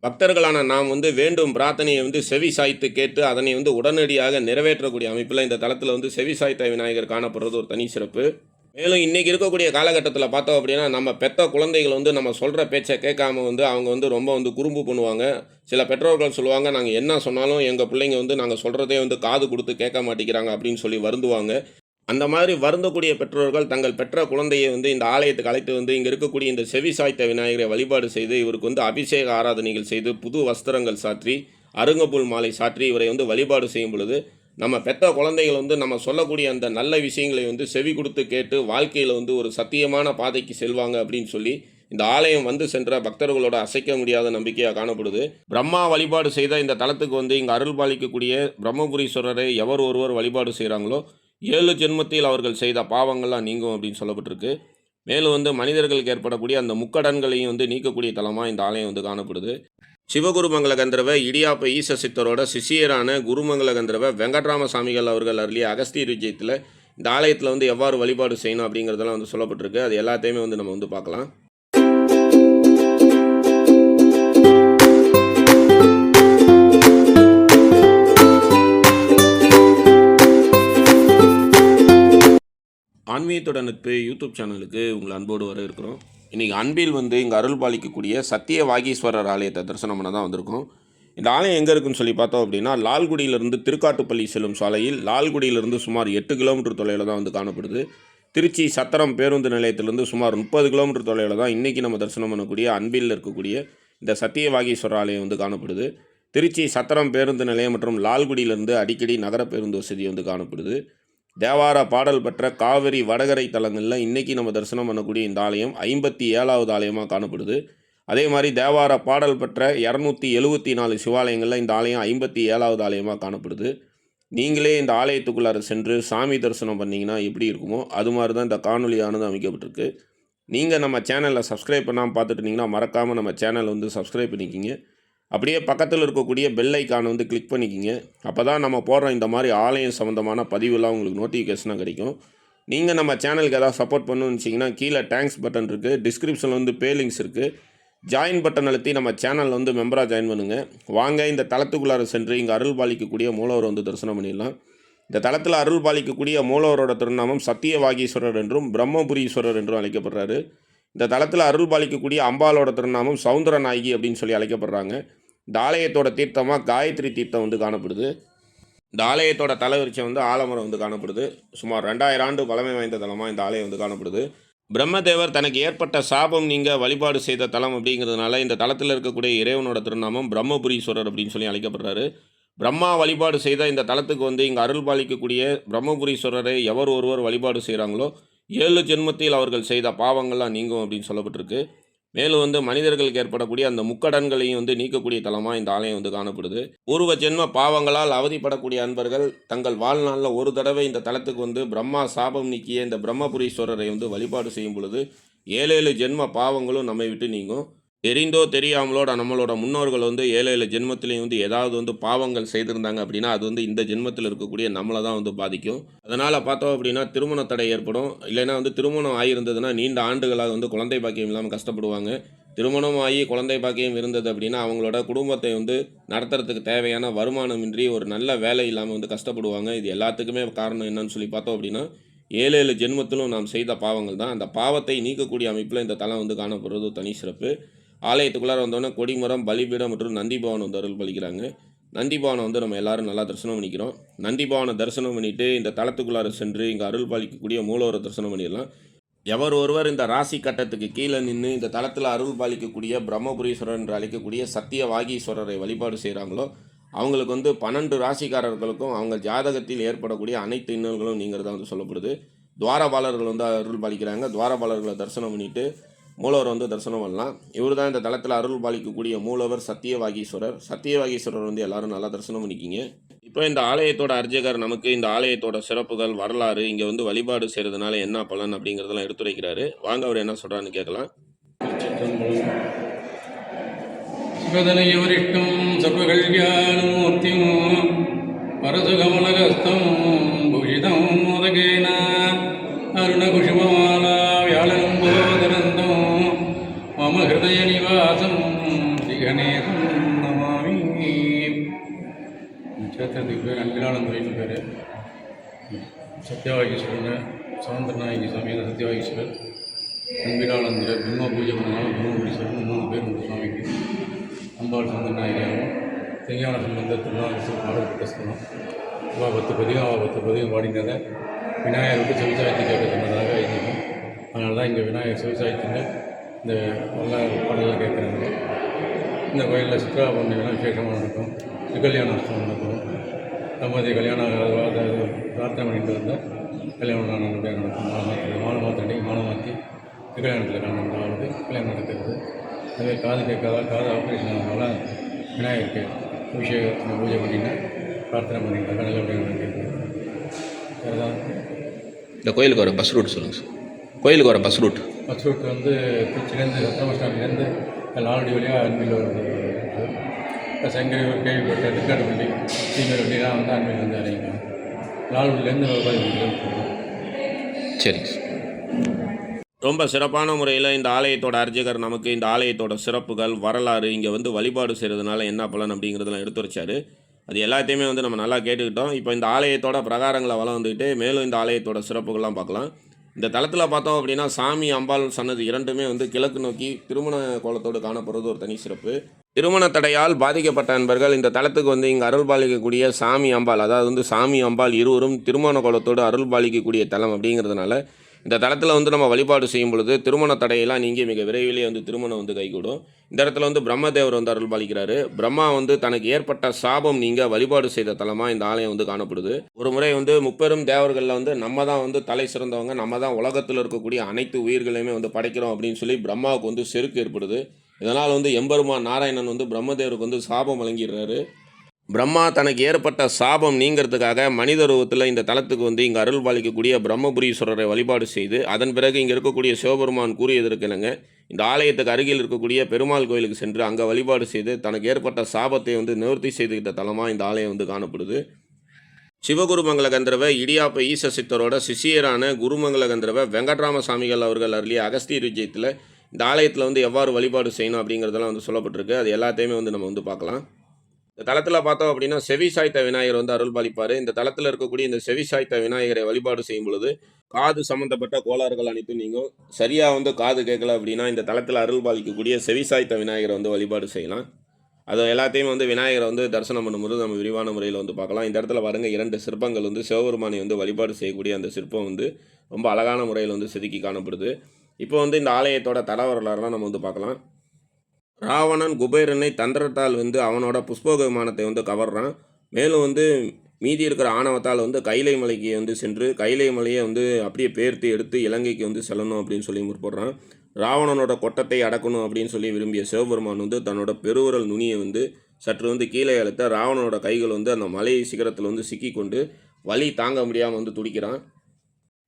பக்தர்களான நாம் வேண்டும் பிரார்த்தனையை செவி சாய்த்து கேட்டு அதனை உடனடியாக நிறைவேற்றக்கூடிய அமைப்பில் இந்த தளத்தில் செவி சாய்த்த விநாயகர் காணப்படுறது ஒரு தனி சிறப்பு. மேலும் இன்றைக்கி இருக்கக்கூடிய காலகட்டத்தில் பார்த்தோம் அப்படின்னா, நம்ம பெத்த குழந்தைகள் நம்ம சொல்கிற பேச்சை கேட்காம அவங்க ரொம்ப குறும்பு பண்ணுவாங்க. சில பெற்றோர்கள் சொல்லுவாங்க, நாங்கள் என்ன சொன்னாலும் எங்கள் பிள்ளைங்க நாங்கள் சொல்கிறதே காது கொடுத்து கேட்க மாட்டேங்கிறாங்க அப்படின்னு சொல்லி வருந்துவாங்க. அந்த மாதிரி வருந்தக்கூடிய பெற்றோர்கள் தங்கள் பெற்ற குழந்தையை இந்த ஆலயத்துக்கு அழைத்து இங்கே இருக்கக்கூடிய இந்த செவி சாய்த்த விநாயகரை வழிபாடு செய்து இவருக்கு அபிஷேக ஆராதனைகள் செய்து புது வஸ்திரங்கள் சாற்றி அருங்கப்புல் மாலை சாற்றி இவரை வழிபாடு செய்யும் பொழுது நம்ம பெற்ற குழந்தைகள் நம்ம சொல்லக்கூடிய அந்த நல்ல விஷயங்களை செவி கொடுத்து கேட்டு வாழ்க்கையில் ஒரு சத்தியமான பாதைக்கு செல்வாங்க அப்படின்னு சொல்லி இந்த ஆலயம் சென்ற பக்தர்களோட அசைக்க முடியாத நம்பிக்கையாக காணப்படுது. பிரம்மா வழிபாடு செய்த இந்த தலத்துக்கு இங்கே அருள் பாலிக்கக்கூடிய பிரம்மபுரீஸ்வரரை எவர் ஒருவர் வழிபாடு செய்கிறாங்களோ 7 ஜென்மத்தில் அவர்கள் செய்த பாவங்கள்லாம் நீங்கும் அப்படின்னு சொல்லப்பட்டிருக்கு. மேலும் மனிதர்களுக்கு ஏற்படக்கூடிய அந்த முக்கடன்களையும் நீக்கக்கூடிய தலமாக இந்த ஆலயம் காணப்படுது. சிவகுருமங்கல கந்தர்வ இடியாப்ப ஈச சித்தரோட சிஷியரான குருமங்கல கந்தர்வ வெங்கட்ராம சாமிகள் அவர்கள் அருளிய அகஸ்தியர் விஜயத்தில் இந்த ஆலயத்தில் எவ்வாறு வழிபாடு செய்யணும் அப்படிங்கிறதெல்லாம் சொல்லப்பட்டிருக்கு. அது எல்லாத்தையுமே நம்ம பார்க்கலாம். ஆன்மீகத்தோட நட்பு யூடியூப் சேனலுக்கு உங்களை அன்போடு வர இருக்கிறோம். இன்றைக்கி அன்பில் இங்கே அருள் பாலிக்கக்கூடிய சத்திய வாகீஸ்வரர் ஆலயத்தை தரிசனம் பண்ண தான் வந்திருக்கோம். இந்த ஆலயம் எங்கே இருக்குன்னு சொல்லி பார்த்தோம் அப்படின்னா, லால்குடியிலிருந்து திருக்காட்டுப்பள்ளி செல்லும் சாலையில் லால்குடியிலிருந்து சுமார் 8 கிலோமீட்டர் தொலைவில் தான் காணப்படுது. திருச்சி சத்திரம் பேருந்து நிலையத்திலிருந்து சுமார் 30 கிலோமீட்டர் தொலைவில் தான் இன்றைக்கி நம்ம தரிசனம் பண்ணக்கூடிய அன்பில் இருக்கக்கூடிய இந்த சத்திய வாகீஸ்வரர் ஆலயம் காணப்படுது. திருச்சி சத்திரம் பேருந்து நிலையம் மற்றும் லால்குடியிலிருந்து அடிக்கடி நகர பேருந்து வசதி காணப்படுது. தேவார பாடல் பெற்ற காவிரி வடகரை தலங்களில் இன்றைக்கி நம்ம தரிசனம் பண்ணக்கூடிய இந்த ஆலயம் 57வது ஆலயமாக காணப்படுது. அதே மாதிரி தேவார பாடல் பெற்ற 274 சிவாலயங்களில் இந்த ஆலயம் 57வது ஆலயமாக காணப்படுது. நீங்களே இந்த ஆலயத்துக்குள்ளார சென்று சாமி தரிசனம் பண்ணிங்கன்னா எப்படி இருக்குமோ அது மாதிரி தான் இந்த காணொலியானது அமைக்கப்பட்டிருக்கு. நீங்கள் நம்ம சேனலில் சப்ஸ்கிரைப் பண்ணாமல் பார்த்துட்டு இருந்தீங்கன்னா மறக்காமல் நம்ம சேனலை சப்ஸ்கிரைப் பண்ணிக்கிங்க. அப்படியே பக்கத்தில் இருக்கக்கூடிய பெல் ஐக்கானை கிளிக் பண்ணிக்கிங்க. அப்போ தான் நம்ம போடுற இந்த மாதிரி ஆலயம் சம்மந்தமான பதிவுலாம் உங்களுக்கு நோட்டிஃபிகேஷனாக கிடைக்கும். நீங்கள் நம்ம சேனலுக்கு எதாவது சப்போர்ட் பண்ணணும்னு வச்சிங்கன்னா கீழே தேங்க்ஸ் பட்டன் இருக்குது, டிஸ்கிரிப்ஷனில் பே லிங்க்ஸ் இருக்குது. ஜாயின் பட்டன் அழுத்தி நம்ம சேனலில் மெம்பராக ஜாயின் பண்ணுங்கள். வாங்க இந்த தலத்துக்குள்ளார சென்று இங்கே அருள் பாலிக்கக்கூடிய மூலவர் தரிசனம் பண்ணிடலாம். இந்த தலத்தில் அருள் பாலிக்கக்கூடிய மூலவரோட திருநாமம் சத்திய வாகீஸ்வரர் என்றும் பிரம்மபுரீஸ்வரர் என்றும் அழைக்கப்படுறாரு. இந்த தலத்தில் அருள் பாலிக்கக்கூடிய அம்பாலோட திருநாமம் சவுந்தர நாயகி அப்படின்னு சொல்லி அழைக்கப்படுறாங்க. இந்த ஆலயத்தோட தீர்த்தமாக காயத்ரி தீர்த்தம் காணப்படுது. இந்த ஆலயத்தோட தலைவரிச்சம் ஆலமரம் காணப்படுது. சுமார் 2000 ஆண்டு பழமை வாய்ந்த தலமாக இந்த ஆலயம் காணப்படுது. பிரம்மதேவர் தனக்கு ஏற்பட்ட சாபம் நீங்கள் வழிபாடு செய்த தலம் அப்படிங்கிறதுனால இந்த தலத்தில் இருக்கக்கூடிய இறைவனோட திருநாமம் பிரம்மபுரீஸ்வரர் அப்படின்னு சொல்லி அழைக்கப்படுறாரு. பிரம்மா வழிபாடு செய்த இந்த தலத்துக்கு இங்கே அருள் பாலிக்கக்கூடிய பிரம்மபுரீஸ்வரரை எவர் ஒருவர் வழிபாடு செய்கிறாங்களோ 7 ஜென்மத்தில் அவர்கள் செய்த பாவங்கள்லாம் நீங்கும் அப்படின்னு சொல்லப்பட்டிருக்கு. மேலும் மனிதர்களுக்கு ஏற்படக்கூடிய அந்த முக்கடன்களையும் நீக்கக்கூடிய தலமாக இந்த ஆலயம் காணப்படுது. பூர்வ ஜென்ம பாவங்களால் அவதிப்படக்கூடிய அன்பர்கள் தங்கள் வாழ்நாளில் ஒரு தடவை இந்த தலத்துக்கு பிரம்மா சாபம் நீக்கிய இந்த பிரம்மபுரீஸ்வரரை வழிபாடு செய்யும் பொழுது 7 ஜென்ம பாவங்களும் நம்மை விட்டு நீங்கும். தெரிந்தோ தெரியாமலோட நம்மளோட முன்னோர்கள் 7 ஜென்மத்திலையும் ஏதாவது பாவங்கள் செய்திருந்தாங்க அப்படின்னா அது இந்த ஜென்மத்தில் இருக்கக்கூடிய நம்மளை தான் பாதிக்கும். அதனால் பார்த்தோம் அப்படின்னா திருமண தடை ஏற்படும். இல்லைன்னா திருமணம் ஆகியிருந்ததுன்னா நீண்ட ஆண்டுகளாக குழந்தை பாக்கியம் இல்லாமல் கஷ்டப்படுவாங்க. திருமணம் ஆகி குழந்தை பாக்கியம் இருந்தது அப்படின்னா அவங்களோட குடும்பத்தை நடத்துறதுக்கு தேவையான வருமானமின்றி ஒரு நல்ல வேலை இல்லாமல் கஷ்டப்படுவாங்க. இது எல்லாத்துக்குமே காரணம் என்னன்னு சொல்லி பார்த்தோம் அப்படின்னா 7 ஜென்மத்திலும் நாம் செய்த பாவங்கள் தான். அந்த பாவத்தை நீக்கக்கூடிய அமைப்பில் இந்த தலம் காணப்படுறது தனி சிறப்பு. ஆலயத்துக்குள்ளார வந்தோடனே கொடிமரம், பலிபீடம் மற்றும் நந்திபவனம் அருள் பலிக்கிறாங்க. நந்திபவனம் நம்ம எல்லாரும் நல்லா தரிசனம் பண்ணிக்கிறோம். நந்திபவனை தரிசனம் பண்ணிவிட்டு இந்த தலத்துக்குள்ளார சென்று இங்கே அருள் பாலிக்கக்கூடிய மூலவரை தரிசனம் பண்ணிடலாம். எவர் ஒருவர் இந்த ராசி கட்டத்துக்கு கீழே நின்று இந்த தலத்தில் அருள் பாலிக்கக்கூடிய பிரம்மபுரீஸ்வரர் என்று அழைக்கக்கூடிய சத்திய வாகீஸ்வரரை வழிபாடு செய்கிறாங்களோ அவங்களுக்கு 12 ராசிக்காரர்களுக்கும் அவங்க ஜாதகத்தில் ஏற்படக்கூடிய அனைத்து இன்னல்களும் நீங்கிறதா சொல்லப்படுது. துவாரபாலர்கள் அருள் பாலிக்கிறாங்க. துவாரபாலர்களை தரிசனம் பண்ணிவிட்டு மூலவர் தரிசனம் பண்ணலாம். இவர் தான் இந்த தலத்தில் அருள் பாலிக்கக்கூடிய மூலவர் சத்திய வாகீஸ்வரர். சத்திய வாகீஸ்வரர் எல்லாரும் நல்லா தரிசனம் பண்ணிக்கிங்க. இப்போ இந்த ஆலயத்தோட அர்ச்சகர் நமக்கு இந்த ஆலயத்தோட சிறப்புகள், வரலாறு, இங்கே வழிபாடு செய்கிறதுனால என்ன பலன் அப்படிங்கிறதெல்லாம் எடுத்துரைக்கிறாரு. வாங்க அவர் என்ன சொல்கிறான்னு கேட்கலாம். சிவதனையவரிஷ்டம் சர்வகல்யாணமூர்த்திம் பரசுகமலகஸ்தம் பூஷிதம் மோதகேன அருணகுஷுமமாலா வியாழம்போதரந்தம் மம ஹிருதய நிவாசம் ஸ்ரீகணேசம் க்ஷேத்திரத்துக்கு பேர் அன்பிலானந்துறைன்னு பேர். சத்யவாகீஸ்வரர், சவுந்தரநாயகி சமேத சத்யவாகீஸ்வரர், அன்பிலானந்துரை, பிரம்ம பூஜை பண்ணனால பிரம்மபுரீஸ்வரன் 3 பேர் உண்டு சுவாமிக்கு. அம்பாள் சவுந்தரநாயகியாகவும் திருஞான சம்பந்தர் திருநாகேஸ்வர பாடப்பட்ட ஸ்தலம். அவள் 10 பதிகம் பாடினதை விநாயகருக்கு செவிசாய்த்து கேட்க சொன்னதாக ஐதீகம். அதனால தான் இங்கே விநாயகர் செவிசாய்த்துங்க இந்த நல்ல பாடலாம் கேட்குறாங்க. இந்த கோயிலில் சித்ரா பௌர்ணமிலாம் விசேஷமாக நடக்கும். திருக்கல்யாண உற்சவம் நடக்கும். தம்பதி கல்யாணம் பிரார்த்தனை பண்ணிட்டு வந்தால் கல்யாணம் நல்லபடியாக நடக்கும். மாலை மாற்றி மாலை மாற்றி திருக்கல்யாணத்தில் கலந்து கல்யாணம் நடக்கிறது. அதுவே காது கேட்காத காது ஆப்ரேஷன் ஆனதுனால விநாயகருக்கு அபிஷேகம் பூஜை பண்ணிட்டு பிரார்த்தனை பண்ணிட்டாங்க நல்லபடியாக நடக்கிறது. வேறு தான் இந்த கோயிலுக்கு வர பஸ் ரூட் சொல்லுங்கள் சார். கோயிலுக்கு வர பஸ் ரூட் வந்து திருச்சிலேருந்து சத்திரம ஸ்டாண்ட்லேருந்து லால்குடி வழியாக அன்பில் வருது. சங்கரி ஒரு கேள்விப்பட்ட திருக்காட்டுப்பள்ளி சீமையில் வண்டிலாம் வந்து அன்பில் வந்து இறங்கிக்கலாம். லால்குடியிலேருந்து ஒரு 15 கிலோமீட்டர். சரிங்க சார். ரொம்ப சிறப்பான முறையில் இந்த ஆலயத்தோட அர்ச்சகர் நமக்கு இந்த ஆலயத்தோட சிறப்புகள் வரலாறு இங்கே வந்து வழிபாடு செய்கிறதுனால என்ன பலன் அப்படிங்கிறதெல்லாம் எடுத்து வச்சார். அது எல்லாத்தையுமே வந்து நம்ம நல்லா கேட்டுக்கிட்டோம். இப்போ இந்த ஆலயத்தோட பிரகாரங்களை வளம் வந்துக்கிட்டு மேலும் இந்த ஆலயத்தோட சிறப்புகள்லாம் பார்க்கலாம். இந்த தளத்தில் பார்த்தோம் அப்படின்னா சாமி அம்பாள் சன்னதி இரண்டுமே வந்து கிழக்கு நோக்கி திருமண கோலத்தோடு காணப்படுறது ஒரு தனி சிறப்பு. திருமண தடையால் பாதிக்கப்பட்ட நண்பர்கள் இந்த தளத்துக்கு வந்து இங்கே அருள் பாலிக்கக்கூடிய சாமி அம்பாள், அதாவது வந்து சாமி அம்பாள் இருவரும் திருமண கோலத்தோடு அருள் பாலிக்கக்கூடிய தலம் அப்படிங்கிறதுனால இந்த தளத்தில் வந்து நம்ம வழிபாடு செய்யும் பொழுது திருமண தடையெல்லாம் நீங்கி மிக விரைவிலே வந்து திருமணம் வந்து கைகூடும். இந்த இடத்துல வந்து பிரம்மதேவர் வந்து அருள் பாலிக்கிறாரு. பிரம்மா வந்து தனக்கு ஏற்பட்ட சாபம் நீங்க வழிபாடு செய்த தலமாக இந்த ஆலயம் வந்து காணப்படுது. ஒரு முறை வந்து முப்பெரும் தேவர்களில் வந்து நம்ம தான் வந்து தலை சிறந்தவங்க, நம்ம தான் உலகத்தில் இருக்கக்கூடிய அனைத்து உயிர்களையுமே வந்து படைக்கிறோம் அப்படின்னு சொல்லி பிரம்மாவுக்கு வந்து செருக்கு ஏற்படுது. இதனால் வந்து எம்பெருமான் நாராயணன் வந்து பிரம்மதேவருக்கு வந்து சாபம் வழங்கிடுறாரு. பிரம்மா தனக்கு ஏற்பட்ட சாபம் நீங்கிறதுக்காக மனித ரூபத்தில் இந்த தலத்துக்கு வந்து இங்கே அருள் பாலிக்கக்கூடிய பிரம்மபுரீஸ்வரரை வழிபாடு செய்து அதன் பிறகு இங்கே இருக்கக்கூடிய சிவபெருமான் கூறியதற்கிணங்க இந்த ஆலயத்துக்கு அருகில் இருக்கக்கூடிய பெருமாள் கோயிலுக்கு சென்று அங்கே வழிபாடு செய்து தனக்கு ஏற்பட்ட சாபத்தை வந்து நிவர்த்தி செய்துக்கிட்ட தலமாக இந்த ஆலயம் வந்து காணப்படுது. சிவகுருமங்கல கந்தர்வ இடியாப்ப ஈச சித்தரோட சிஷியரான குருமங்கல கந்தர்வ வெங்கட்ராம சாமிகள் அவர்கள் அருளிய அகஸ்தியர் விஜயத்தில் இந்த ஆலயத்தில் வந்து எவ்வாறு வழிபாடு செய்யணும் அப்படிங்கிறதெல்லாம் வந்து சொல்லப்பட்டிருக்கு. அது எல்லாத்தையுமே வந்து நம்ம வந்து பார்க்கலாம். இந்த தளத்தில் பார்த்தோம் அப்படின்னா செவி சாய்த்த விநாயகர் வந்து அருள் பாலிப்பார். இந்த தளத்தில் இருக்கக்கூடிய இந்த செவி சாய்த்த விநாயகரை வழிபாடு செய்யும் பொழுது காது சம்மந்தப்பட்ட கோளாறுகள் அனைத்தும் நீங்கும். சரியாக வந்து காது கேட்கல அப்படின்னா இந்த தளத்தில் அருள் பாலிக்கக்கூடிய செவி சாய்த்த விநாயகரை வந்து வழிபாடு செய்யலாம். அது எல்லாத்தையுமே வந்து விநாயகரை வந்து தரிசனம் பண்ணும்போது நம்ம விரிவான முறையில் வந்து பார்க்கலாம். இந்த இடத்துல பாருங்கள் 2 சிற்பங்கள் வந்து சிவபெருமானை வந்து வழிபாடு செய்யக்கூடிய அந்த சிற்பம் வந்து ரொம்ப அழகான முறையில் வந்து செதுக்கி காணப்படுது. இப்போ வந்து இந்த ஆலயத்தோட தல வரலாறுலாம் நம்ம வந்து பார்க்கலாம். ராவணன் குபேரனை தந்திரத்தால் வந்து அவனோட புஷ்பக விமானத்தை வந்து கவர்றான். மேலும் வந்து மீதி இருக்கிற ஆணவத்தால் வந்து கைலை மலைக்கு வந்து சென்று கைலை மலையை வந்து அப்படியே பேர்த்து எடுத்து இலங்கைக்கு வந்து செல்லணும் அப்படின்னு சொல்லி முற்படுறான். ராவணனோட கொட்டத்தை அடக்கணும் அப்படின்னு சொல்லி விரும்பிய சிவபெருமான் வந்து தன்னோட பெருவிரல் நுனியை வந்து சற்று வந்து கீழே அழுத்த ராவணனோட கைகள் வந்து அந்த மலை சிகரத்தில் வந்து சிக்கி கொண்டு வலி தாங்க முடியாமல் வந்து துடிக்கிறான்.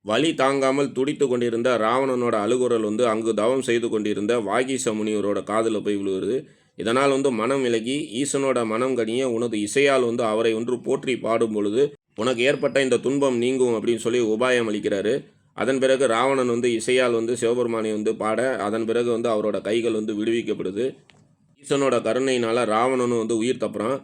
வலி தாங்காமல் துடித்து கொண்டிருந்த ராவணனோட அழுகுரல் வந்து அங்கு தவம் செய்து கொண்டிருந்த வாகீச முனிவரோட காதில் போய் விழுவுறது. இதனால் வந்து மனம் விலகி ஈசனோட மனம் கனிய உனது இசையால் வந்து அவரை ஒன்று போற்றி பாடும் பொழுது உனக்கு ஏற்பட்ட இந்த துன்பம் நீங்கும் அப்படின்னு சொல்லி உபாயம் அளிக்கிறாரு. அதன் பிறகு ராவணன் வந்து இசையால் வந்து சிவபெருமானை வந்து பாட அதன் பிறகு வந்து அவரோட கைகள் வந்து விடுவிக்கப்படுது. ஈசனோட கருணையினால் ராவணனும் வந்து உயிர் தப்புறான்.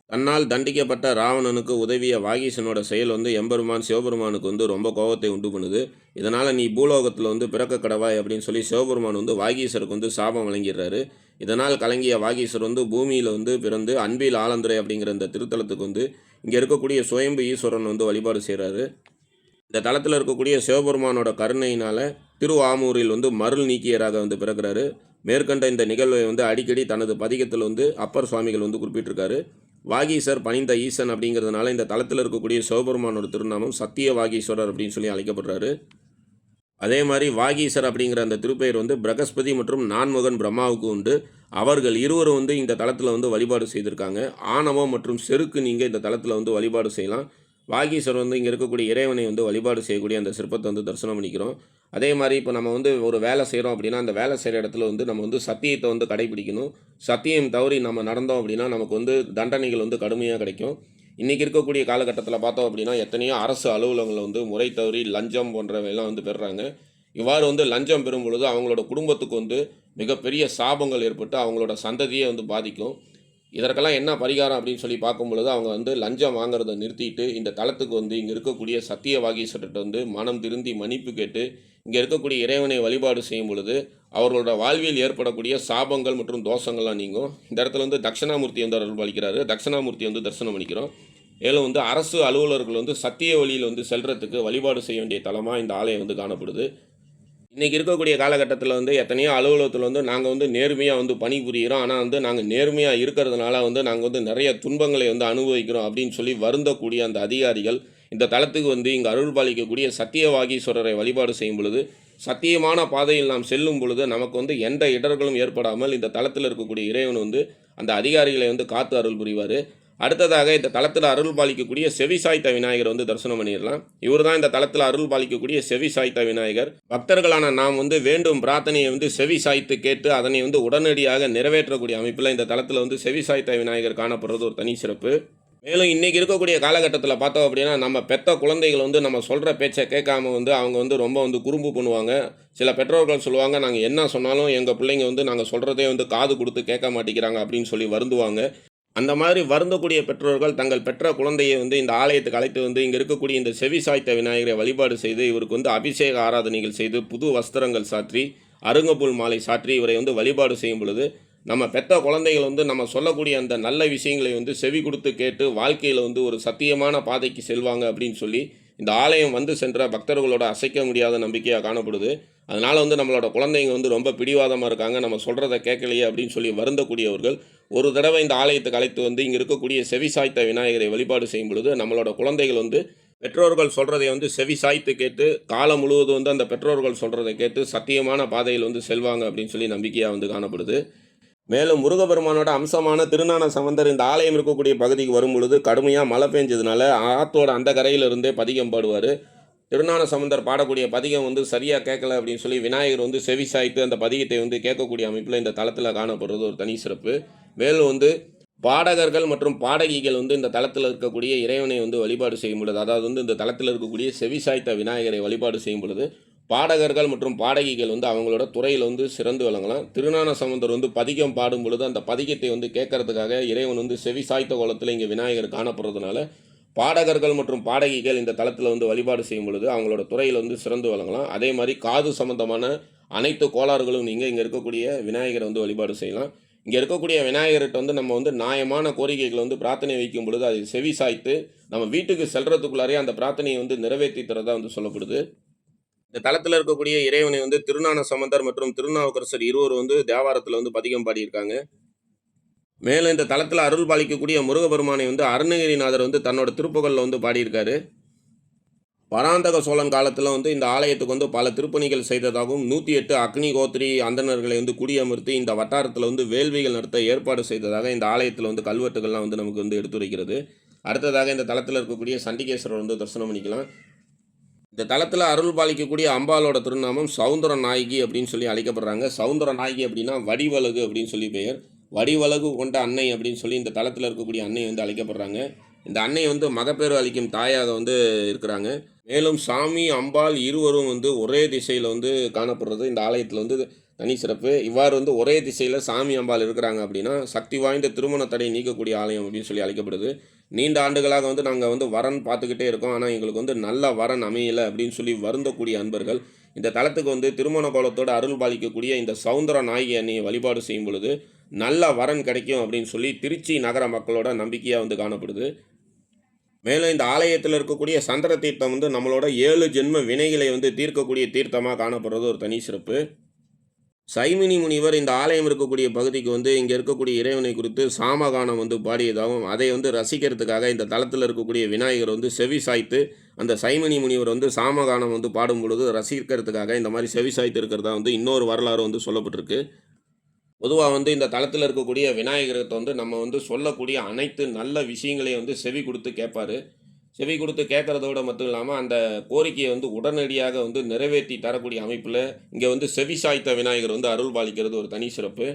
தன்னால் தண்டிக்கப்பட்ட ராவணனுக்கு உதவிய வாகீசனோட செயல் வந்து எம்பெருமான் சிவபெருமானுக்கு வந்து ரொம்ப கோபத்தை உண்டு பண்ணுது. இதனால் நீ பூலோகத்தில் வந்து பிறக்க கடவாய் அப்படின்னு சொல்லி சிவபெருமான் வந்து வாகீசருக்கு வந்து சாபம் வழங்கிடுறாரு. இதனால் கலங்கிய வாகீசர் வந்து பூமியில் வந்து பிறந்து அன்பில் ஆலந்துரை அப்படிங்கிற இந்த திருத்தலத்துக்கு வந்து இங்கே இருக்கக்கூடிய சுயம்பு ஈஸ்வரன் வந்து வழிபாடு செய்கிறாரு. இந்த தலத்தில் இருக்கக்கூடிய சிவபெருமானோட கருணையினால் திருவாமூரில் வந்து மருள் நீக்கியராக வந்து பிறக்கிறாரு. மேற்கண்ட இந்த நிகழ்வை வந்து அடிக்கடி தனது பதிகத்தில் வந்து அப்பர் சுவாமிகள் வந்து குறிப்பிட்டிருக்காரு. வாகீசர் பணிந்த ஈசன் அப்படிங்கிறதுனால இந்த தலத்தில் இருக்கக்கூடிய சிவபெருமானோட திருநாமம் சத்திய வாகீஸ்வரர் அப்படின்னு சொல்லி அழைக்கப்படுறாரு. அதே மாதிரி வாகீசர் அப்படிங்கிற அந்த திருப்பெயர் வந்து பிரகஸ்பதி மற்றும் நான்முகன் பிரம்மாவுக்கு உண்டு. அவர்கள் இருவரும் வந்து இந்த தலத்தில் வந்து வழிபாடு செய்திருக்காங்க. ஆணவம் மற்றும் செருக்கு நீங்கள் இந்த தலத்தில் வந்து வழிபாடு செய்யலாம். வாகீசர் வந்து இங்கே இருக்கக்கூடிய இறைவனை வந்து வழிபாடு செய்யக்கூடிய அந்த சிற்பத்தை வந்து தரிசனம் பண்ணிக்கிறோம். அதே மாதிரி இப்போ நம்ம வந்து ஒரு வேலை செய்கிறோம் அப்படின்னா அந்த வேலை செய்கிற இடத்துல வந்து நம்ம வந்து சத்தியத்தை வந்து கடைபிடிக்கணும். சத்தியம் தவறி நம்ம நடந்தோம் அப்படின்னா நமக்கு வந்து தண்டனைகள் வந்து கடுமையாக கிடைக்கும். இன்றைக்கி இருக்கக்கூடிய காலகட்டத்தில் பார்த்தோம் அப்படின்னா எத்தனையோ அரசு அலுவலகங்கள் வந்து முறை தவறி லஞ்சம் போன்றவையெல்லாம் வந்து பெறுறாங்க. இவ்வாறு வந்து லஞ்சம் பெறும் பொழுது அவங்களோட குடும்பத்துக்கு வந்து மிகப்பெரிய சாபங்கள் ஏற்பட்டு அவங்களோட சந்ததியே வந்து பாதிக்கும். இதற்கெல்லாம் என்ன பரிகாரம் அப்படின்னு சொல்லி பார்க்கும் பொழுது அவங்க வந்து லஞ்சம் வாங்குறத நிறுத்திட்டு இந்த தலத்துக்கு வந்து இங்கே இருக்கக்கூடிய சத்திய வாகீஸ்வரர்கிட்ட வந்து மனம் திருந்தி மன்னிப்பு கேட்டு இங்கே இருக்கக்கூடிய இறைவனை வழிபாடு செய்யும் பொழுது அவர்களோட வாழ்வில் ஏற்படக்கூடிய சாபங்கள் மற்றும் தோஷங்கள்லாம் நீங்கும். இந்த இடத்துல வந்து தட்சிணாமூர்த்தி வந்து அருள் பாலிக்கிறாரு. தட்சிணாமூர்த்தி வந்து தரிசனம் பண்ணிக்கிறோம். மேலும் வந்து அரசு அலுவலர்கள் வந்து சத்திய வழியில் வந்து செல்றதுக்கு வழிபாடு செய்ய வேண்டிய தலமாக இந்த ஆலயம் வந்து காணப்படுது. இன்றைக்கி இருக்கக்கூடிய காலகட்டத்தில் வந்து எத்தனையோ அலுவலகத்தில் வந்து நாங்கள் வந்து நேர்மையாக வந்து பணிபுரிகிறோம். ஆனால் வந்து நாங்கள் நேர்மையாக இருக்கிறதுனால வந்து நாங்கள் வந்து நிறைய துன்பங்களை வந்து அனுபவிக்கிறோம் அப்படின்னு சொல்லி வருந்தக்கூடிய அந்த அதிகாரிகள் இந்த தலத்துக்கு வந்து இங்கே அருள் பாலிக்கக்கூடிய சத்தியவாகீஸ்வரரை வழிபாடு செய்யும் பொழுது சத்தியமான பாதையில் நாம் செல்லும் பொழுது நமக்கு வந்து எந்த இடர்களும் ஏற்படாமல் இந்த தலத்தில் இருக்கக்கூடிய இறைவன் வந்து அந்த அதிகாரிகளை வந்து காத்து அருள் புரிவார். அடுத்ததாக இந்த தலத்தில் அருள் பாலிக்கக்கூடிய செவி சாய்த்த விநாயகர் வந்து தரிசனம் பண்ணிடலாம். இவர் தான் இந்த தலத்தில் அருள் பாலிக்கக்கூடிய செவி சாய்த்த விநாயகர். பக்தர்களான நாம் வந்து வேண்டும் பிரார்த்தனையை வந்து செவி சாய்த்து கேட்டு அதனை வந்து உடனடியாக நிறைவேற்றக்கூடிய அமைப்பில் இந்த தலத்தில் வந்து செவி சாய்த்த விநாயகர் காணப்படுறது ஒரு தனி சிறப்பு. மேலும் இன்றைக்கி இருக்கக்கூடிய காலகட்டத்தில் பார்த்தோம் அப்படின்னா நம்ம பெத்த குழந்தைகள் வந்து நம்ம சொல்கிற பேச்சை கேட்காம வந்து அவங்க வந்து ரொம்ப வந்து குறும்பு பண்ணுவாங்க. சில பெற்றோர்கள் சொல்லுவாங்க, நாங்கள் என்ன சொன்னாலும் எங்கள் பிள்ளைங்க வந்து நாங்கள் சொல்கிறதே வந்து காது கொடுத்து கேட்க மாட்டேங்கிறாங்க அப்படின்னு சொல்லி வருந்துவாங்க. அந்த மாதிரி வருந்தக்கூடிய பெற்றோர்கள் தங்கள் பெற்ற குழந்தையை வந்து இந்த ஆலயத்துக்கு அழைத்து வந்து இங்கே இருக்கக்கூடிய இந்த செவி சாய்த்த விநாயகரை வழிபாடு செய்து இவருக்கு வந்து அபிஷேக ஆராதனைகள் செய்து புது வஸ்திரங்கள் சாற்றி அருங்கப்புல் மாலை சாற்றி இவரை வந்து வழிபாடு செய்யும் பொழுது நம்ம பெற்ற குழந்தைகள் வந்து நம்ம சொல்லக்கூடிய அந்த நல்ல விஷயங்களை வந்து செவி கொடுத்து கேட்டு வாழ்க்கையில் வந்து ஒரு சத்தியமான பாதைக்கு செல்வாங்க அப்படின்னு சொல்லி இந்த ஆலயம் வந்து சென்ற பக்தர்களோட அசைக்க முடியாத நம்பிக்கையாக காணப்படுது. அதனால் வந்து நம்மளோட குழந்தைங்க வந்து ரொம்ப பிடிவாதமாக இருக்காங்க, நம்ம சொல்கிறத கேட்கலையே அப்படின்னு சொல்லி வருந்தக்கூடியவர்கள் ஒரு தடவை இந்த ஆலயத்துக்கு அழைத்து வந்து இங்கே இருக்கக்கூடிய செவி சாய்த்த விநாயகரை வழிபாடு செய்யும் பொழுது நம்மளோட குழந்தைகள் வந்து பெற்றோர்கள் சொல்கிறதை வந்து செவி சாய்த்து கேட்டு காலம் முழுவதும் வந்து அந்த பெற்றோர்கள் சொல்கிறதை கேட்டு சத்தியமான பாதையில் வந்து செல்வாங்க அப்படின்னு சொல்லி நம்பிக்கையாக வந்து காணப்படுது. மேலும் முருகபெருமானோட அம்சமான திருஞான சம்பந்தர் இந்த ஆலயம் இருக்கக்கூடிய பகுதிக்கு வரும் பொழுது கடுமையாக மழை பெஞ்சதுனால ஆற்றோட அந்த கரையிலிருந்தே பதிகம் பாடுவார். திருஞான சம்பந்தர் பாடக்கூடிய பதிகம் வந்து சரியாக கேட்கல அப்படின்னு சொல்லி விநாயகர் வந்து செவி சாய்த்து அந்த பதிகத்தை வந்து கேட்கக்கூடிய அமைப்பில் இந்த தலத்தில் காணப்படுறது ஒரு தனி சிறப்பு. மேலும் வந்து பாடகர்கள் மற்றும் பாடகிகள் வந்து இந்த தலத்தில் இருக்கக்கூடிய இறைவனை வந்து வழிபாடு செய்யும் பொழுது, அதாவது வந்து இந்த தலத்தில் இருக்கக்கூடிய செவி சாய்த்த விநாயகரை வழிபாடு செய்யும் பொழுது பாடகர்கள் மற்றும் பாடகிகள் வந்து அவங்களோட துறையில் வந்து சிறந்து விளங்கலாம். திருஞான சம்பந்தர் வந்து பதிகம் பாடும் பொழுது அந்த பதிகத்தை வந்து கேட்கறதுக்காக இறைவன் வந்து செவி சாய்த்த கோலத்தில் இங்கே விநாயகர் காணப்படுறதுனால பாடகர்கள் மற்றும் பாடகிகள் இந்த தலத்தில் வந்து வழிபாடு செய்யும் பொழுது அவங்களோட துறையில் வந்து சிறந்து விளங்கலாம். அதே மாதிரி காது சம்பந்தமான அனைத்து கோளாறுகளும் நீங்கள் இங்கே இருக்கக்கூடிய விநாயகரை வந்து வழிபாடு செய்யலாம். இங்கே இருக்கக்கூடிய விநாயகர்கிட்ட வந்து நம்ம வந்து நியாயமான கோரிக்கைகளை வந்து பிரார்த்தனை வைக்கும் பொழுது அதை செவி சாய்த்து நம்ம வீட்டுக்கு செல்றதுக்குள்ளாரே அந்த பிரார்த்தனையை வந்து நிறைவேற்றி தரதா வந்து சொல்லப்படுது. இந்த தலத்தில் இருக்கக்கூடிய இறைவனை வந்து திருஞான சம்பந்தர் மற்றும் திருநாவுக்கரசர் இருவர் வந்து தேவாரத்தில் வந்து பதிகம் பாடியிருக்காங்க. மேலும் இந்த தலத்தில் அருள் பாலிக்கக்கூடிய முருகபெருமானை வந்து அருணகிரிநாதர் வந்து தன்னோட திருப்புகழில் வந்து பாடியிருக்காரு. பராந்தக சோழன் காலத்தில் வந்து இந்த ஆலயத்துக்கு வந்து பல திருப்பணிகள் செய்ததாகவும் 108 அக்னி கோத்திரி அந்தணர்களை வந்து குடியமர்த்தி இந்த வட்டாரத்தில் வந்து வேள்விகள் நடத்த ஏற்பாடு செய்ததாக இந்த ஆலயத்தில் வந்து கல்வெட்டுகள்லாம் வந்து நமக்கு வந்து எடுத்துரைக்கிறது. அடுத்ததாக இந்த தலத்தில் இருக்கக்கூடிய சண்டிகேஸ்வரர் வந்து தரிசனம் பண்ணிக்கலாம். இந்த தலத்தில் அருள் பாலிக்கக்கூடிய அம்பாலோட திருநாமம் சவுந்தர நாயகி அப்படின்னு சொல்லி அழைக்கப்படுறாங்க. சவுந்தர நாயகி அப்படின்னா வடிவழகு அப்படின்னு சொல்லி பெயர். வடிவழகு கொண்ட அன்னை அப்படின்னு சொல்லி இந்த தலத்தில் இருக்கக்கூடிய அன்னை வந்து அழைக்கப்படுறாங்க. இந்த அன்னை வந்து மகப்பேறு அளிக்கும் தாயாக வந்து இருக்கிறாங்க. மேலும் சாமி அம்பாள் இருவரும் வந்து ஒரே திசையில் வந்து காணப்படுறது இந்த ஆலயத்தில் வந்து தனி சிறப்பு. இவ்வாறு வந்து ஒரே திசையில் சாமி அம்பாள் இருக்கிறாங்க அப்படின்னா சக்தி வாய்ந்த திருமண தடை நீக்கக்கூடிய ஆலயம் அப்படின்னு சொல்லி அழைக்கப்படுது. நீண்ட ஆண்டுகளாக வந்து நாங்கள் வந்து வரன் பார்த்துக்கிட்டே இருக்கோம், ஆனால் எங்களுக்கு வந்து நல்ல வரன் அமையலை அப்படின்னு சொல்லி வருந்தக்கூடிய அன்பர்கள் இந்த தலத்துக்கு வந்து திருமண கோலத்தோடு அருள் பாலிக்கக்கூடிய இந்த சவுந்தர நாயகி அன்னையை வழிபாடு செய்யும் பொழுது நல்ல வரன் கிடைக்கும் அப்படின்னு சொல்லி திருச்சி நகர மக்களோட நம்பிக்கையாக வந்து காணப்படுது. மேலும் இந்த ஆலயத்தில் இருக்கக்கூடிய சந்திர தீர்த்தம் வந்து நம்மளோட 7 ஜென்ம வினைகளை வந்து தீர்க்கக்கூடிய தீர்த்தமாக காணப்படுறது ஒரு தனி சிறப்பு. சைமினி முனிவர் இந்த ஆலயம் இருக்கக்கூடிய பகுதிக்கு வந்து இங்கே இருக்கக்கூடிய இறைவனை குறித்து சாமகானம் வந்து பாடியதாகவும் அதை வந்து ரசிக்கிறதுக்காக இந்த தலத்தில் இருக்கக்கூடிய விநாயகர் வந்து செவி சாய்த்து அந்த சைமினி முனிவர் வந்து சாமகானம் வந்து பாடும் பொழுது ரசிக்கிறதுக்காக இந்த மாதிரி செவி சாய்த்து இருக்கிறதா வந்து இன்னொரு வரலாறு வந்து சொல்லப்பட்டிருக்கு. பொதுவாக வந்து இந்த தலத்தில் இருக்கக்கூடிய விநாயகரத்தை வந்து நம்ம வந்து சொல்லக்கூடிய அனைத்து நல்ல விஷயங்களையும் வந்து செவி கொடுத்து கேட்பார். செவி கொடுத்து கேட்குறதோட மட்டும் இல்லாமல் அந்த கோரிக்கையை வந்து உடனடியாக வந்து நிறைவேற்றி தரக்கூடிய அமைப்பில் இங்கே வந்து செவி சாய்த்த விநாயகர் வந்து அருள் பாலிக்கிறது ஒரு தனி சிறப்பு.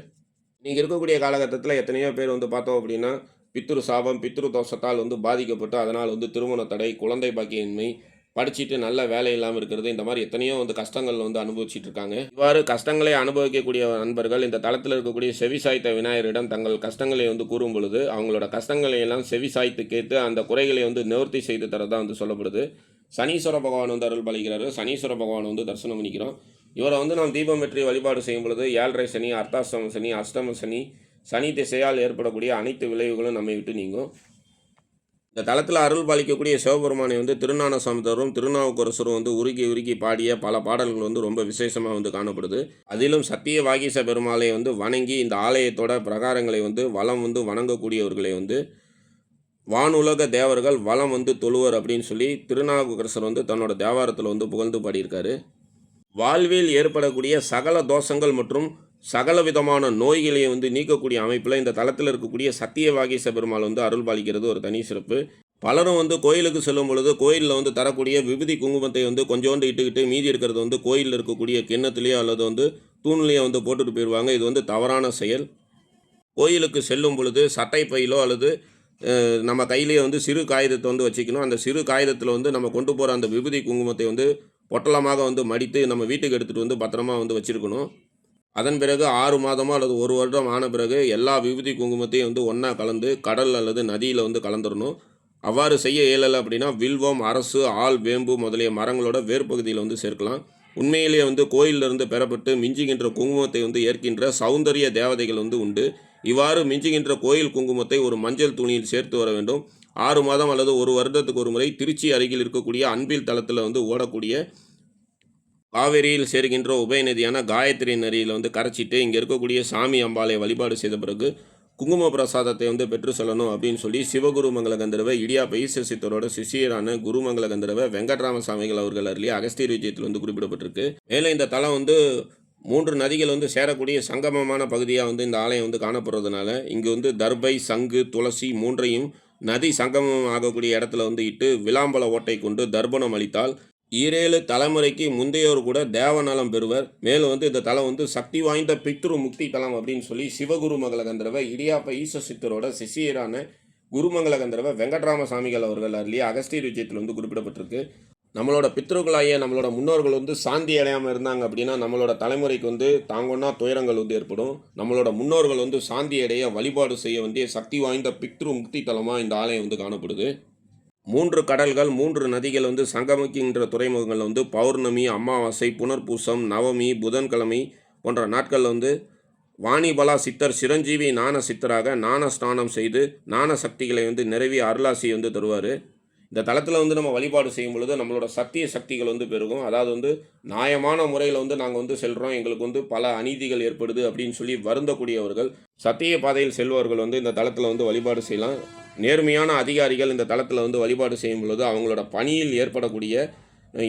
நீங்கள் இருக்கக்கூடிய காலகட்டத்தில் எத்தனையோ பேர் வந்து பார்த்தோம் அப்படின்னா பித்ரு சாபம் பித்ரு தோஷத்தால் வந்து பாதிக்கப்பட்டு அதனால் வந்து திருமண தடை, குழந்தை பாக்கியமின்மை, படிச்சுட்டு நல்ல வேலை இல்லாமல் இருக்கிறது, இந்த மாதிரி எத்தனையோ வந்து கஷ்டங்கள் வந்து அனுபவிச்சுட்டு இருக்காங்க. இவ்வாறு கஷ்டங்களை அனுபவிக்கக்கூடிய நண்பர்கள் இந்த தளத்தில் இருக்கக்கூடிய செவிசாய்த்த விநாயகரிடம் தங்கள் கஷ்டங்களை வந்து கூறும் பொழுது, அவங்களோட கஷ்டங்களை எல்லாம் செவிசாய்த்து கேட்டு அந்த குறைகளை வந்து நிவர்த்தி செய்து தரதா வந்து சொல்லப்படுது. சனீஸ்வர பகவான் வந்து அருள் பாலிக்கிறாரு. சனீஸ்வர பகவான் வந்து தரிசனம் பண்ணிக்கிறோம். இவரை வந்து நாம் தீபம் ஏற்றி வழிபாடு செய்யும் பொழுது 7.5 சனி, அர்த்தாஷ்டம சனி, அஷ்டம சனி, சனி திசையால் ஏற்படக்கூடிய அனைத்து விளைவுகளும் நம்மை விட்டு நீங்கும். இந்த தளத்தில் அருள் பாலிக்கக்கூடிய சிவபெருமானை வந்து திருஞான சம்பந்தரும் திருநாவுக்கரசரும் வந்து உருகி உருகி பாடிய பல பாடல்கள் வந்து ரொம்ப விசேஷமாக வந்து காணப்படுது. அதிலும் சத்திய வாகீச பெருமாளை வந்து வணங்கி இந்த ஆலயத்தோட பிரகாரங்களை வந்து வலம் வந்து வணங்கக்கூடியவர்களை வந்து வானுலக தேவர்கள் வலம் வந்து தொழுவர் அப்படின்னு சொல்லி திருநாவுக்கரசர் வந்து தன்னோட தேவாரத்தில் வந்து புகழ்ந்து பாடியிருக்காரு. வாழ்வில் ஏற்படக்கூடிய சகல தோஷங்கள் மற்றும் சகல விதமான நோய்களையும் வந்து நீக்கக்கூடிய அமைப்பில் இந்த தளத்தில் இருக்கக்கூடிய சத்திய வாகீச பெருமாள் வந்து அருள் பாலிக்கிறது ஒரு தனி சிறப்பு. பலரும் வந்து கோயிலுக்கு செல்லும் பொழுது கோயிலில் வந்து தரக்கூடிய விபூதி குங்குமத்தை வந்து கொஞ்சோண்டு இட்டுக்கிட்டு மீதி இருக்கிறது வந்து கோயிலில் இருக்கக்கூடிய கிண்ணத்துலேயோ அல்லது வந்து தூண்லேயோ வந்து போட்டுட்டு போயிடுவாங்க. இது வந்து தவறான செயல். கோயிலுக்கு செல்லும் பொழுது சட்டை பையிலோ அல்லது நம்ம கையிலேயே வந்து சிறு காகிதத்தை வந்து வச்சுக்கணும். அந்த சிறு காகிதத்தில் வந்து நம்ம கொண்டு போகிற அந்த விபூதி குங்குமத்தை வந்து பொட்டலமாக வந்து மடித்து நம்ம வீட்டுக்கு எடுத்துகிட்டு வந்து பத்திரமா வந்து வச்சுருக்கணும். அதன் பிறகு 6 மாதமோ அல்லது 1 வருடம் ஆன பிறகு எல்லா விபூதி குங்குமத்தையும் வந்து ஒன்றா கலந்து கடல் அல்லது நதியில் வந்து கலந்துடணும். அவ்வாறு செய்ய இயலலை அப்படின்னா வில்வம், அரசு, ஆல், வேம்பு முதலிய மரங்களோட வேர்பகுதியில் வந்து சேர்க்கலாம். உண்மையிலேயே வந்து கோயிலிருந்து பெறப்பட்டு மிஞ்சுகின்ற குங்குமத்தை வந்து ஏற்கின்ற சௌந்தரிய தேவதைகள் வந்து உண்டு. இவ்வாறு மிஞ்சுகின்ற கோயில் குங்குமத்தை ஒரு மஞ்சள் துணியில் சேர்த்து வர வேண்டும். 6 மாதம் அல்லது 1 வருடத்துக்கு ஒரு முறை திருச்சி அருகில் இருக்கக்கூடிய அன்பில் தளத்தில் வந்து ஓடக்கூடிய காவேரியில் சேர்கின்ற உபயநதியான காயத்ரி நதியில் வந்து கரைச்சிட்டு இங்கே இருக்கக்கூடிய சாமி அம்பாளை வழிபாடு செய்த பிறகு குங்கும பிரசாதத்தை வந்து பெற்று செல்லணும் அப்படின்னு சொல்லி சிவகுருமங்கல கந்தர்வ இடியாப்ப ஈஸ்வரசித்தரோட சிஷியரான குருமங்கல கந்தர்வ வெங்கட்ராம சாமிகள் அவர்கள் அருளிய அகஸ்தியர் விஜயத்தில் வந்து குறிப்பிடப்பட்டிருக்கு. மேலும் இந்த தலம் வந்து 3 நதிகள் வந்து சேரக்கூடிய சங்கமமான பகுதியாக வந்து இந்த ஆலயம் வந்து காணப்படுறதுனால இங்கு வந்து தர்பை, சங்கு, துளசி 3ஐயும் நதி சங்கமம் ஆகக்கூடிய இடத்துல வந்து இட்டு விளாம்பல ஓட்டை கொண்டு தர்ப்பணம் அளித்தால் 7 தலைமுறைக்கு முந்தையோர் கூட தேவநலம் பெறுவர். மேலும் வந்து இந்த தலம் வந்து சக்தி வாய்ந்த பித்ரு முக்தி தலம் அப்படின்னு சொல்லி சிவகுருமங்கல கந்தர்வ இடியாப்ப ஈஸ்வரசித்தரோட சிஷியரான குருமங்கல கந்தர்வ வெங்கட்ராம சாமிகள் அவர்கள் அருளிய அகஸ்தியர் விஜயத்தில் வந்து குறிப்பிடப்பட்டிருக்கு. நம்மளோட பித்ருக்களாகிய நம்மளோட முன்னோர்கள் வந்து சாந்தி அடையாமல் இருந்தாங்க அப்படின்னா நம்மளோட தலைமுறைக்கு வந்து தாங்கொன்னா துயரங்கள் வந்து ஏற்படும். நம்மளோட முன்னோர்கள் வந்து சாந்தி அடைய வழிபாடு செய்ய வேண்டிய சக்தி வாய்ந்த பித்ரு முக்தி தலமாக இந்த ஆலயம் வந்து காணப்படுது. 3 கடல்கள் 3 நதிகள் வந்து சங்கமிக்கின்ற துறைமுகங்கள் வந்து பௌர்ணமி, அமாவாசை, புனர்பூசம், நவமி, புதன்கிழமை போன்ற நாட்களில் வந்து வாணிபலா சித்தர் சிரஞ்சீவி ஞான சித்தராக ஞான ஸ்நானம் செய்து ஞான சக்திகளை வந்து நிறவி அருளாசி வந்து தருவார். இந்த தளத்தில் வந்து நம்ம வழிபாடு செய்யும் பொழுது நம்மளோட சத்திய சக்திகள் வந்து பெருகும். அதாவது வந்து நியாயமான முறையில் வந்து நாங்கள் வந்து செல்கிறோம், எங்களுக்கு வந்து பல அநீதிகள் ஏற்படுது அப்படின்னு சொல்லி வருந்தக்கூடியவர்கள் சத்திய பாதையில் செல்பவர்கள் வந்து இந்த தளத்தில் வந்து வழிபாடு செய்யலாம். நேர்மையான அதிகாரிகள் இந்த தளத்தில் வந்து வழிபாடு செய்யும் பொழுது அவங்களோட பணியில் ஏற்படக்கூடிய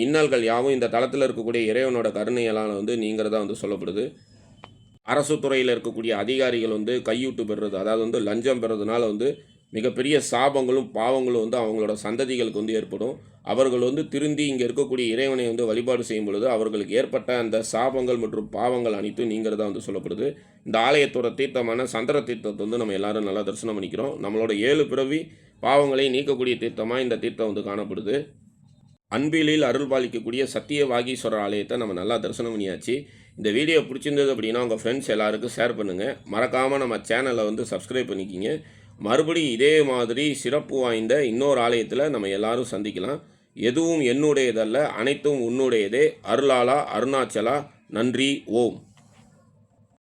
இன்னல்கள் யாவும் இந்த தளத்தில் இருக்கக்கூடிய இறைவனோட கருணையால் வந்து நீங்கிறதா வந்து சொல்லப்படுது. அரசு துறையில் இருக்கக்கூடிய அதிகாரிகள் வந்து கையூட்டு பெறுறது, அதாவது வந்து லஞ்சம் பெறதுனால வந்து மிகப்பெரிய சாபங்களும் பாவங்களும் வந்து அவங்களோட சந்ததிகளுக்கு வந்து ஏற்படும். அவர்கள் வந்து திருந்தி இங்கே இருக்கக்கூடிய இறைவனை வந்து வழிபாடு செய்யும் பொழுது அவர்களுக்கு ஏற்பட்ட அந்த சாபங்கள் மற்றும் பாவங்கள் அனைத்தும் நீங்கிறதா வந்து சொல்லப்படுது. இந்த ஆலயத்தோட தீர்த்தமான சந்திர தீர்த்தத்தை வந்து நம்ம எல்லாரும் நல்லா தரிசனம் பண்ணிக்கிறோம். நம்மளோட 7 பிறவி பாவங்களை நீக்கக்கூடிய தீர்த்தமாக இந்த தீர்த்தம் வந்து காணப்படுது. அன்பிலில் அருள் பாலிக்கக்கூடிய சத்திய வாகீஸ்வரர் ஆலயத்தை நம்ம நல்லா தரிசனம் பண்ணியாச்சு. இந்த வீடியோ பிடிச்சிருந்தது அப்படின்னா உங்கள் ஃப்ரெண்ட்ஸ் எல்லாருக்கும் ஷேர் பண்ணுங்கள். மறக்காமல் நம்ம சேனலை வந்து சப்ஸ்கிரைப் பண்ணிக்கிங்க. மறுபடியும் இதே மாதிரி சிறப்பு வாய்ந்த இன்னொரு ஆலயத்தில் நம்ம எல்லாரும் சந்திக்கலாம். எதுவும் என்னுடையதல்ல, அனைத்தும் உன்னுடையதே. அருளாளா அருணாச்சலா. நன்றி. ஓம்.